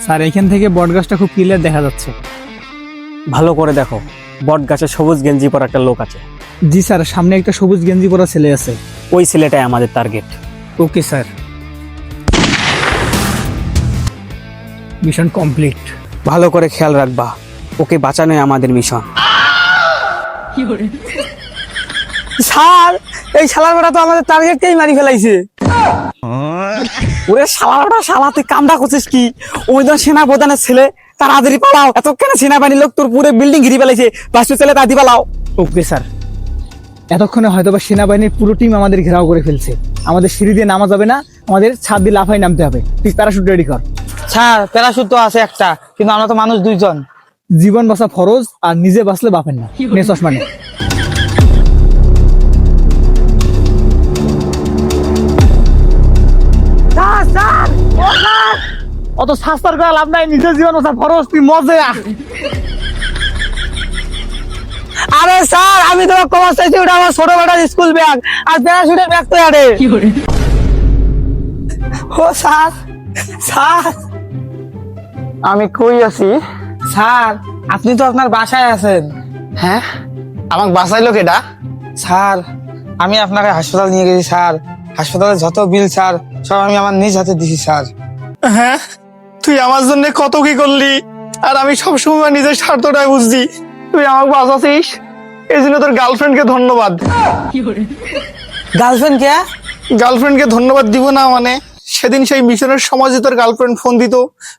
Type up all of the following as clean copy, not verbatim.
Sir এখান থেকে বট গাছটা খুব ক্লিয়ার দেখা যাচ্ছে। ভালো করে দেখো, বট গাছে সবুজ গেঞ্জি পরা একটা লোক আছে। জি স্যার, সামনে একটা সবুজ গেঞ্জি পরা ছেলে আছে। ওই ছেলেটাই আমাদের target. Okay sir, mission complete. ভালো করে খেয়াল রাখবা, ওকে বাঁচানোই আমাদের মিশন। স্যার, এই শালার বেটা তো আমাদের টার্গেটকেই মারি ফেলাইছে। ওরে শালার বেটা, শালা তুই কামটা করছিস কি? ওই তো সেনা প্রধানের ছেলে, তাড়াতাড়ি পালাও। এত কেন সেনাবাহিনীর লোক তোর পুরো বিল্ডিং ঘিরে ফেলাইছে, বাসু ছেলে তাড়াতাড়ি পালাও। ওকে স্যার, এতক্ষণে হয়তোবা সেনাবাহিনীর পুরো টিম আমাদের ঘেরাও করে ফেলছে। আমাদের সিঁড়ি দিয়ে নামা যাবে না, আমাদের ছাদ দিয়ে লাফাই নামতে হবে। তুই প্যারাশুট রেডি কর। স্যার প্যারাশুট তো আছে একটা, কিন্তু আমরা তো মানুষ দুইজন। জীবন বাঁচা ফরজ, আর নিজে বাঁচলে বাপেন না। নে চশমা নে। অত শাস্তার করা লাভ নাই, নিজের জীবন বাঁচা ফরজ, তুই মজে আহ। আরে স্যার, আমি তোমার কমার চাইছি, ওটা আমার ছোট বেটার স্কুল ব্যাগ, আর প্যারাশুটের ব্যাগ তো আরে। ও স্যার, স্যার আমি কই আছি? স্যার আপনি তো আপনার বাসায় আছেন। হ্যাঁ, আমাকে বাঁচাইলো কেডা? স্যার আমি আপনাকে হাসপাতাল নিয়ে গেছি স্যার। হাসপাতালে যত বিল স্যার সব আমি আমার নিজ হাতে দিছি স্যার। হ্যাঁ, তুই আমার জন্য কত কি করলি, আর আমি সবসময় নিজের স্বার্থটাই বুঝছি। তুই আমাকে বাঁচাছিস, এই জন্য তোর গার্লফ্রেন্ডকে ধন্যবাদ। গার্লফ্রেন্ড কে? গার্লফ্রেন্ডকে ধন্যবাদ দিব না মানে, সেদিন সেই মিশনের সমাজে তোর গার্লফ্রেন্ড ফোন দিত,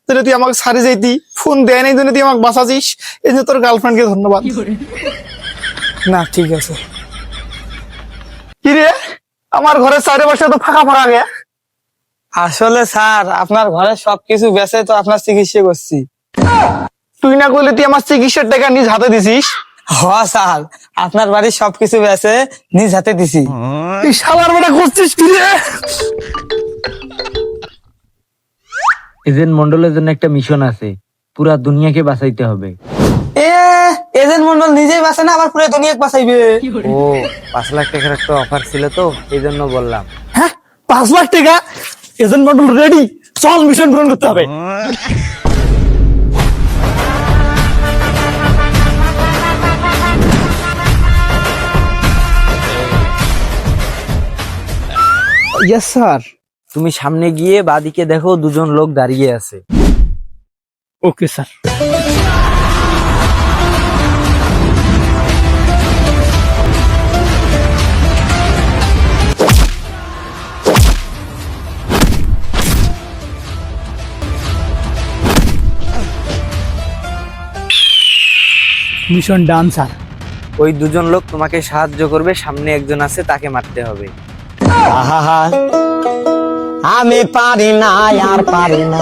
তাহলে তুই আমাকে ছাড়ে যাইতি। ফোন দেয় নাই জন্য তুই আমাকে বাঁচাছিস, এই জন্য তোর গার্লফ্রেন্ডকে ধন্যবাদ। না ঠিক আছে। কি রে, আমার ঘরের চারিপাশে তো ফাঁকা ফাঁকা গে। আসলে স্যার আপনার ঘরে সবকিছু বেঁচে তো আপনার চিকিৎসা করছি। তুই না করলে তুই আমার চিকিৎসার টাকা নিজ হাতে দিছিস। হ স্যার, আপনার বাড়ির সবকিছু বেঁচে নিজ হাতে দিছি। তুই শালার বেটা করছিস কি রে? এজেন্ট মন্ডলের জন্য একটা মিশন আছে, পুরা দুনিয়াকে বাঁচাইতে হবে। এজেন্ট মন্ডল নিজেই বাঁচে না, আবার পুরো দুনিয়াকে বাঁচাইবে। ও 5 লাখ টাকার একটা অফার ছিল তো, এই জন্য বললাম। হ্যাঁ, 5 লাখ টাকা? এজেন্ট মন্ডল রেডি, চল মিশন পূরণ করতে হবে। Yes sir. তুমি সামনে গিয়ে বাদিকে দেখো, দুজন লোক দাঁড়িয়ে আছে। Okay sir. Mission done sir. ওই দুজন লোক তোমাকে সাহায্য করবে, সামনে একজন আছে, তাকে মারতে হবে। আমি পারি না, আর পারি না।